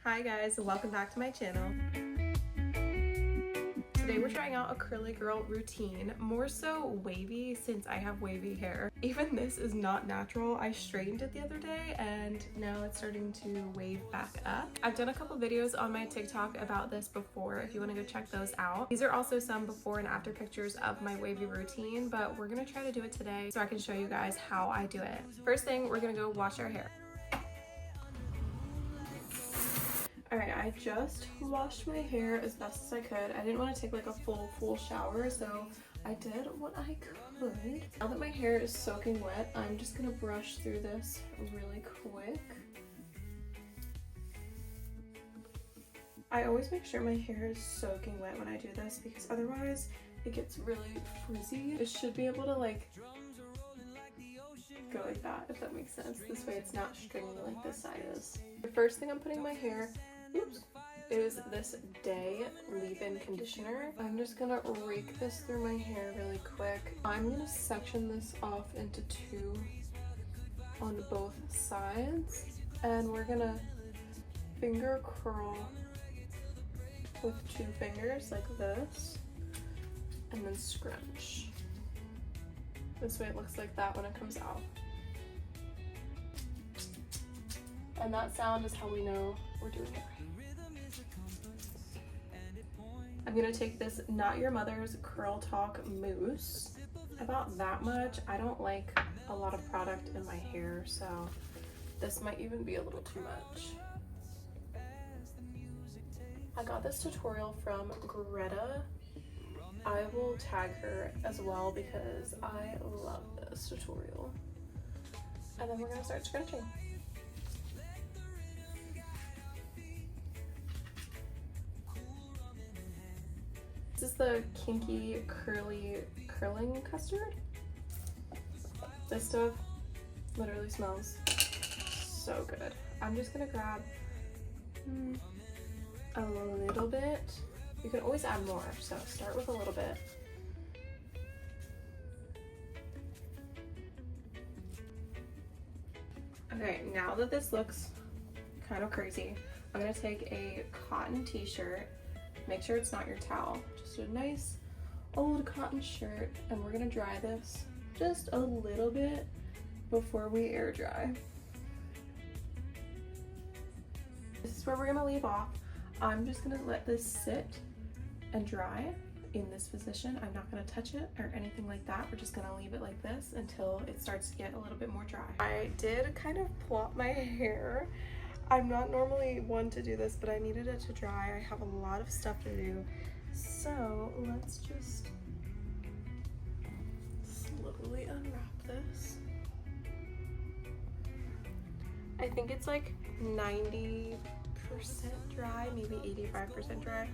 Hi guys, welcome back to my channel. Today we're trying out a curly girl routine, more so wavy since I have wavy hair. Even this is not natural. I straightened it the other day and now it's starting to wave back up. I've done a couple videos on my TikTok about this before if you want to go check those out. These are also some before and after pictures of my wavy routine, but we're gonna try to do it today so I can show you guys how I do it. First thing, we're gonna go wash our hair. Alright, I just washed my hair as best as I could. I didn't want to take like a full shower, so I did what I could. Now that my hair is soaking wet, I'm just gonna brush through this really quick. I always make sure my hair is soaking wet when I do this because otherwise it gets really frizzy. It should be able to like go like that, if that makes sense. This way it's not stringy like this side is. The first thing I'm putting in my hair is this Day leave-in conditioner. I'm just gonna rake this through my hair really quick. I'm gonna section this off into two on both sides, and we're gonna finger curl with two fingers like this, and then scrunch. This way it looks like that when it comes out. And that sound is how we know we're doing it right. I'm gonna take this Not Your Mother's Curl Talk mousse, about that much. I don't like a lot of product in my hair, so this might even be a little too much. I got this tutorial from Greta. I will tag her as well because I love this tutorial. And then we're gonna start scrunching. This is the Kinky Curly Curling Custard. This stuff literally smells so good. I'm just gonna grab a little bit. You can always add more, so start with a little bit. Okay, now that this looks kind of crazy, I'm gonna take a cotton t-shirt. Make sure it's not your towel. Just a nice old cotton shirt, and we're gonna dry this just a little bit before we air dry. This is where we're gonna leave off. I'm just gonna let this sit and dry in this position. I'm not gonna touch it or anything like that. We're just gonna leave it like this until it starts to get a little bit more dry. I did kind of plop my hair. I'm not normally one to do this, but I needed it to dry. I have a lot of stuff to do. So let's just slowly unwrap this. I think it's like 90% dry, maybe 85% dry.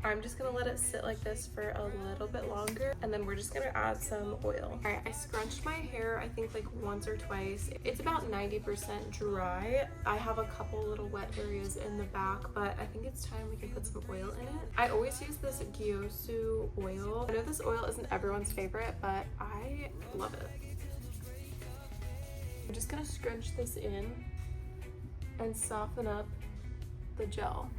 I'm just gonna let it sit like this for a little bit longer, and then we're just gonna add some oil. All right, I scrunched my hair I think like once or twice. It's about 90% dry. I have a couple little wet areas in the back, but I think it's time we can put some oil in it. I always use this Gyosu oil. I know this oil isn't everyone's favorite, but I love it. I'm just gonna scrunch this in and soften up the gel.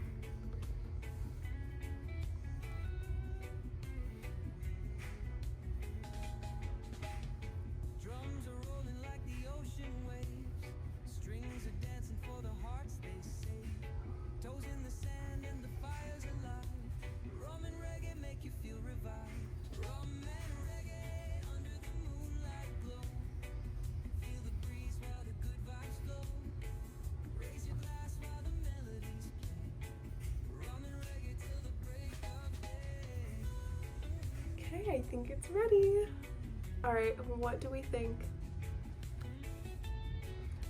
I think it's ready. All right, what do we think?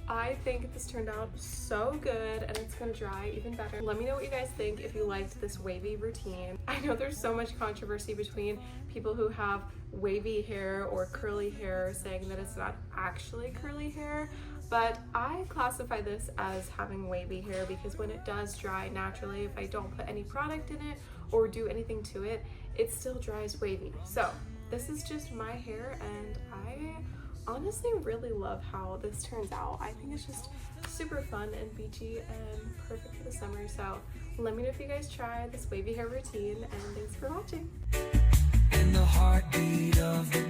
I think this turned out so good, and it's gonna dry even better. Let me know what you guys think if you liked this wavy routine. I know there's so much controversy between people who have wavy hair or curly hair saying that it's not actually curly hair, but I classify this as having wavy hair because when it does dry naturally, if I don't put any product in it or do anything to it, it still dries wavy. So this is just my hair, and I honestly really love how this turns out. I think it's just super fun and beachy and perfect for the summer. So let me know if you guys try this wavy hair routine, and thanks for watching. And the heartbeat of the